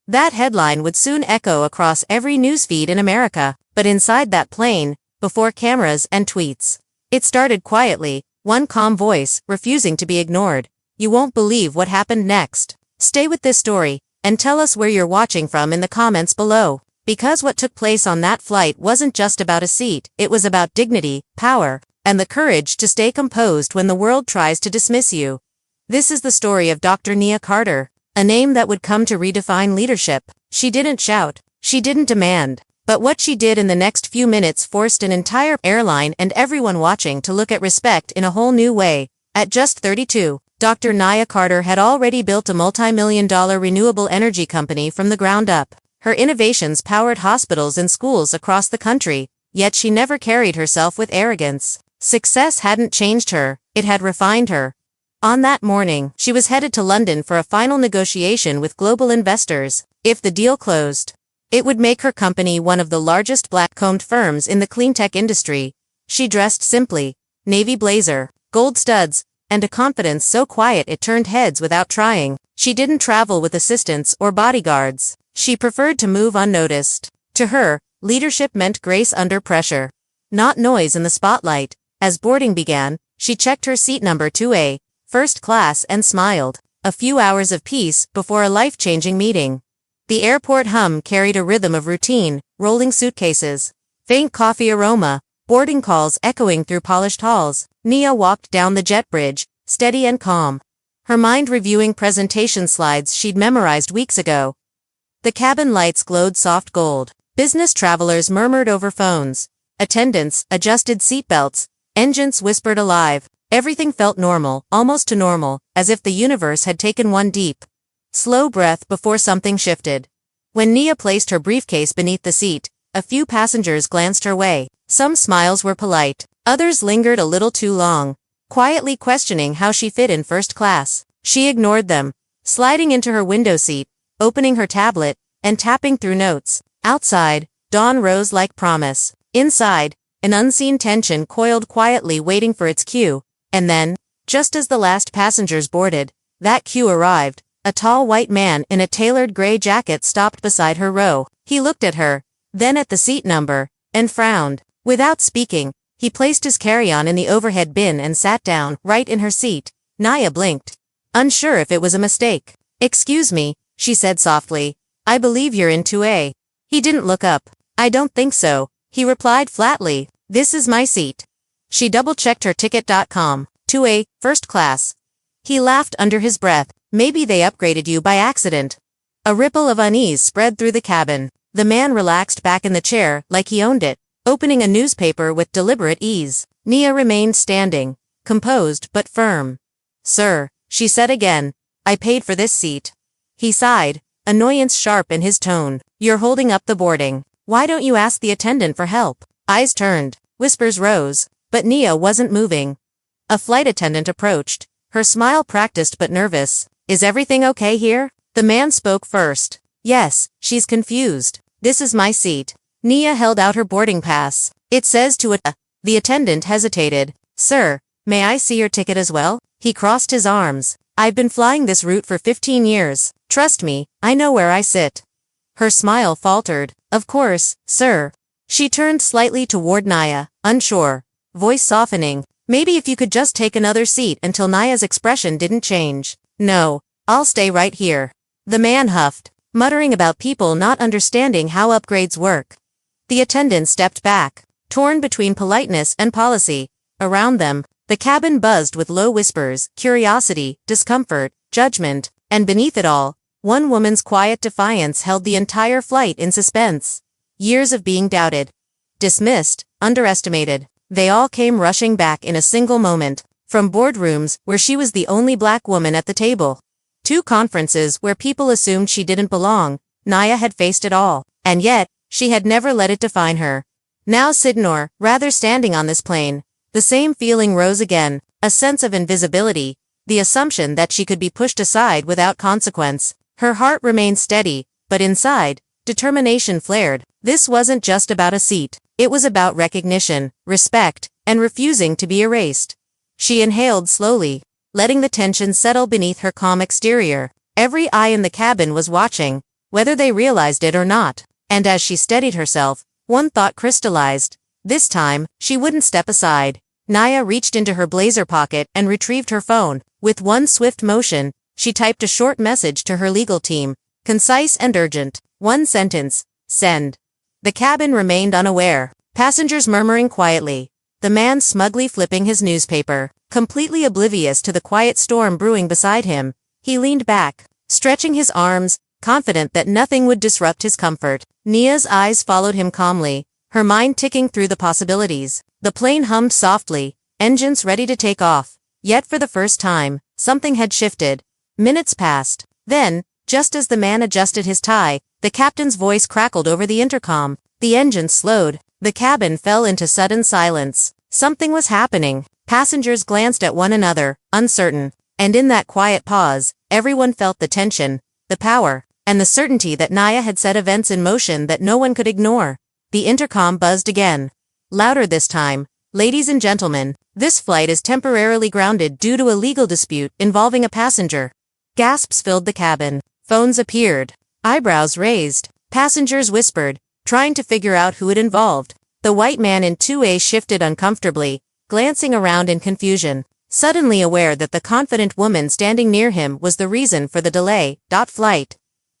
That headline would soon echo across every newsfeed in America, but inside that plane, before cameras and tweets, it started quietly, one calm voice, refusing to be ignored. You won't believe what happened next. Stay with this story, and tell us where you're watching from in the comments below. Because what took place on that flight wasn't just about a seat, it was about dignity, power, and the courage to stay composed when the world tries to dismiss you. This is the story of Dr. Nia Carter, a name that would come to redefine leadership. She didn't shout, she didn't demand, but what she did in the next few minutes forced an entire airline and everyone watching to look at respect in a whole new way. At just 32, Dr. Nia Carter had already built a multi-million-dollar renewable energy company from the ground up. Her innovations powered hospitals and schools across the country, yet she never carried herself with arrogance. Success hadn't changed her, it had refined her. On that morning, she was headed to London for a final negotiation with global investors. If the deal closed, it would make her company one of the largest black-combed firms in the cleantech industry. She dressed simply, navy blazer, gold studs, and a confidence so quiet it turned heads without trying. She didn't travel with assistants or bodyguards. She preferred to move unnoticed. To her, leadership meant grace under pressure, not noise in the spotlight. As boarding began, she checked her seat number 2A, first class, and smiled. A few hours of peace before a life-changing meeting. The airport hum carried a rhythm of routine, rolling suitcases, faint coffee aroma, boarding calls echoing through polished halls. Nia walked down the jet bridge, steady and calm, her mind reviewing presentation slides she'd memorized weeks ago. The cabin lights glowed soft gold. Business travelers murmured over phones. Attendants adjusted seatbelts. Engines whispered alive. Everything felt normal, almost too normal, as if the universe had taken one deep, slow breath before something shifted. When Nia placed her briefcase beneath the seat, a few passengers glanced her way. Some smiles were polite. Others lingered a little too long, quietly questioning how she fit in first class. She ignored them, sliding into her window seat, opening her tablet, and tapping through notes. Outside, dawn rose like promise. Inside, an unseen tension coiled quietly waiting for its cue. And then, just as the last passengers boarded, that cue arrived. A tall white man in a tailored gray jacket stopped beside her row. He looked at her, then at the seat number, and frowned. Without speaking, he placed his carry-on in the overhead bin and sat down, right in her seat. Nia blinked, unsure if it was a mistake. "Excuse me," she said softly. "I believe you're in 2A. He didn't look up. "I don't think so," he replied flatly. "This is my seat." She double-checked her ticket.com. 2A, first class. He laughed under his breath. "Maybe they upgraded you by accident." A ripple of unease spread through the cabin. The man relaxed back in the chair like he owned it, opening a newspaper with deliberate ease. Nia remained standing, composed but firm. "Sir," she said again, "I paid for this seat." He sighed, annoyance sharp in his tone. "You're holding up the boarding. Why don't you ask the attendant for help?" Eyes turned, whispers rose, but Nia wasn't moving. A flight attendant approached, her smile practiced but nervous. "Is everything okay here?" The man spoke first. "Yes," she's confused. "This is my seat." Nia held out her boarding pass. "It says to a..." The attendant hesitated. "Sir, may I see your ticket as well?" He crossed his arms. "I've been flying this route for 15 years. Trust me, I know where I sit." Her smile faltered. "Of course, sir." She turned slightly toward Nia, unsure, voice softening. "Maybe if you could just take another seat." Until Nia's expression didn't change. "No, I'll stay right here." The man huffed, muttering about people not understanding how upgrades work. The attendant stepped back, torn between politeness and policy. Around them, the cabin buzzed with low whispers, curiosity, discomfort, judgment, and beneath it all, one woman's quiet defiance held the entire flight in suspense. Years of being doubted, dismissed, underestimated, they all came rushing back in a single moment. From boardrooms where she was the only black woman at the table, to conferences where people assumed she didn't belong, Nia had faced it all. And yet, she had never let it define her. Now sitting or, rather standing on this plane, the same feeling rose again, a sense of invisibility, the assumption that she could be pushed aside without consequence. Her heart remained steady, but inside, determination flared. This wasn't just about a seat. It was about recognition, respect, and refusing to be erased. She inhaled slowly, letting the tension settle beneath her calm exterior. Every eye in the cabin was watching, whether they realized it or not. And as she steadied herself, one thought crystallized. This time, she wouldn't step aside. Naya reached into her blazer pocket and retrieved her phone. With one swift motion, she typed a short message to her legal team. Concise and urgent. One sentence. Send. The cabin remained unaware. Passengers murmuring quietly. The man smugly flipping his newspaper. Completely oblivious to the quiet storm brewing beside him, he leaned back, stretching his arms, confident that nothing would disrupt his comfort. Nia's eyes followed him calmly, her mind ticking through the possibilities. The plane hummed softly, engines ready to take off. Yet for the first time, something had shifted. Minutes passed. Then, just as the man adjusted his tie, the captain's voice crackled over the intercom. The engine slowed. The cabin fell into sudden silence. Something was happening. Passengers glanced at one another, uncertain. And in that quiet pause, everyone felt the tension, the power, and the certainty that Naya had set events in motion that no one could ignore. The intercom buzzed again. Louder this time. Ladies and gentlemen, this flight is temporarily grounded due to a legal dispute involving a passenger. Gasps filled the cabin. Phones appeared. Eyebrows raised. Passengers whispered, trying to figure out who it involved. The white man in 2A shifted uncomfortably, glancing around in confusion, suddenly aware that the confident woman standing near him was the reason for the delay. Flight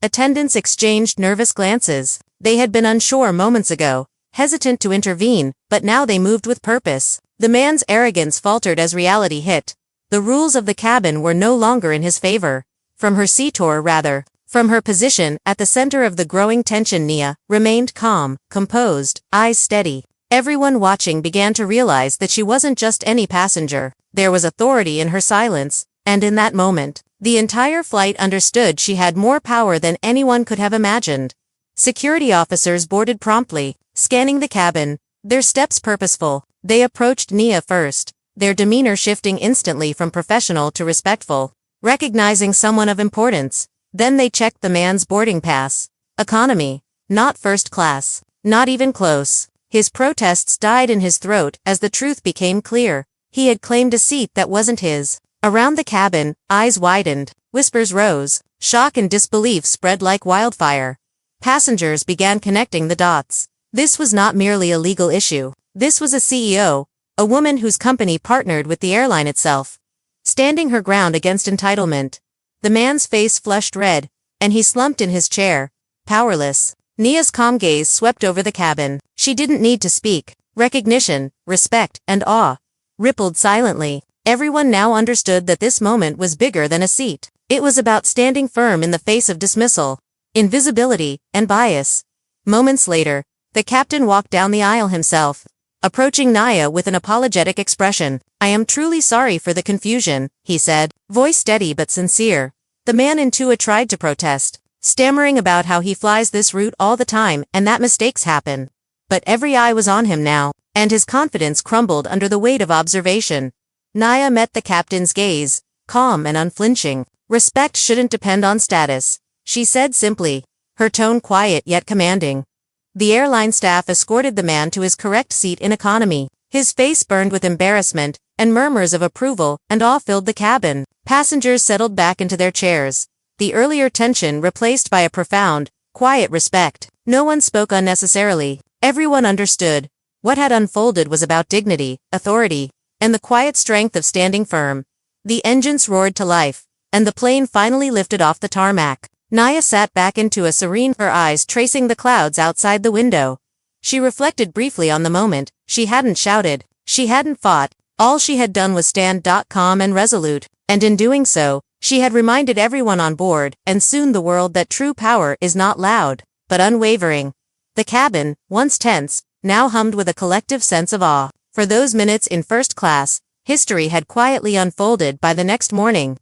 attendants exchanged nervous glances. They had been unsure moments ago, hesitant to intervene, but now they moved with purpose. The man's arrogance faltered as reality hit. The rules of the cabin were no longer in his favor. From her seat, or rather, from her position at the center of the growing tension, Nia remained calm, composed, eyes steady. Everyone watching began to realize that she wasn't just any passenger. There was authority in her silence, and in that moment, the entire flight understood she had more power than anyone could have imagined. Security officers boarded promptly, scanning the cabin, their steps purposeful. They approached Nia first, their demeanor shifting instantly from professional to respectful, recognizing someone of importance. Then they checked the man's boarding pass. Economy. Not first class. Not even close. His protests died in his throat as the truth became clear. He had claimed a seat that wasn't his. Around the cabin, eyes widened, whispers rose, shock and disbelief spread like wildfire. Passengers began connecting the dots. This was not merely a legal issue. This was a CEO, a woman whose company partnered with the airline itself, standing her ground against entitlement. The man's face flushed red, and he slumped in his chair, powerless. Nia's calm gaze swept over the cabin. She didn't need to speak. Recognition, respect, and awe rippled silently. Everyone now understood that this moment was bigger than a seat. It was about standing firm in the face of dismissal, invisibility, and bias. Moments later, the captain walked down the aisle himself, approaching Naya with an apologetic expression. "I am truly sorry for the confusion," he said, voice steady but sincere. The man in Tua tried to protest, stammering about how he flies this route all the time and that mistakes happen. But every eye was on him now, and his confidence crumbled under the weight of observation. Naya met the captain's gaze, calm and unflinching. "Respect shouldn't depend on status," she said simply, her tone quiet yet commanding. The airline staff escorted the man to his correct seat in economy. His face burned with embarrassment, and murmurs of approval and awe filled the cabin. Passengers settled back into their chairs, the earlier tension replaced by a profound, quiet respect. No one spoke unnecessarily. Everyone understood. What had unfolded was about dignity, authority, and the quiet strength of standing firm. The engines roared to life, and the plane finally lifted off the tarmac. Naya sat back into a serene, her eyes tracing the clouds outside the window. She reflected briefly on the moment. She hadn't shouted. She hadn't fought. All she had done was stand calm and resolute, and in doing so, she had reminded everyone on board, and soon the world, that true power is not loud, but unwavering. The cabin, once tense, now hummed with a collective sense of awe. For those minutes in first class, history had quietly unfolded. By the next morning,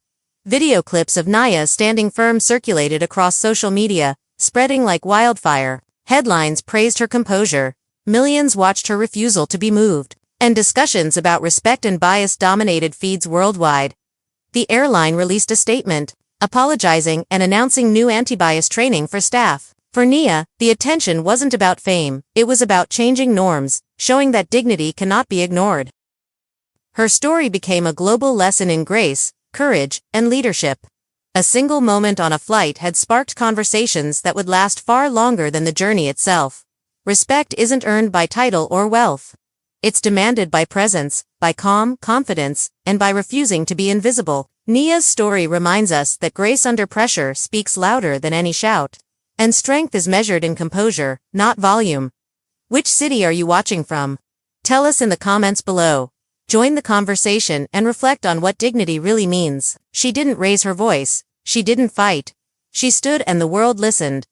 video clips of Naya standing firm circulated across social media, spreading like wildfire. Headlines praised her composure, millions watched her refusal to be moved, and discussions about respect and bias dominated feeds worldwide. The airline released a statement, apologizing and announcing new anti-bias training for staff. For Nia, the attention wasn't about fame, it was about changing norms, showing that dignity cannot be ignored. Her story became a global lesson in grace, courage, and leadership. A single moment on a flight had sparked conversations that would last far longer than the journey itself. Respect isn't earned by title or wealth. It's demanded by presence, by calm, confidence, and by refusing to be invisible. Nia's story reminds us that grace under pressure speaks louder than any shout. And strength is measured in composure, not volume. Which city are you watching from? Tell us in the comments below. Join the conversation and reflect on what dignity really means. She didn't raise her voice. She didn't fight. She stood and the world listened,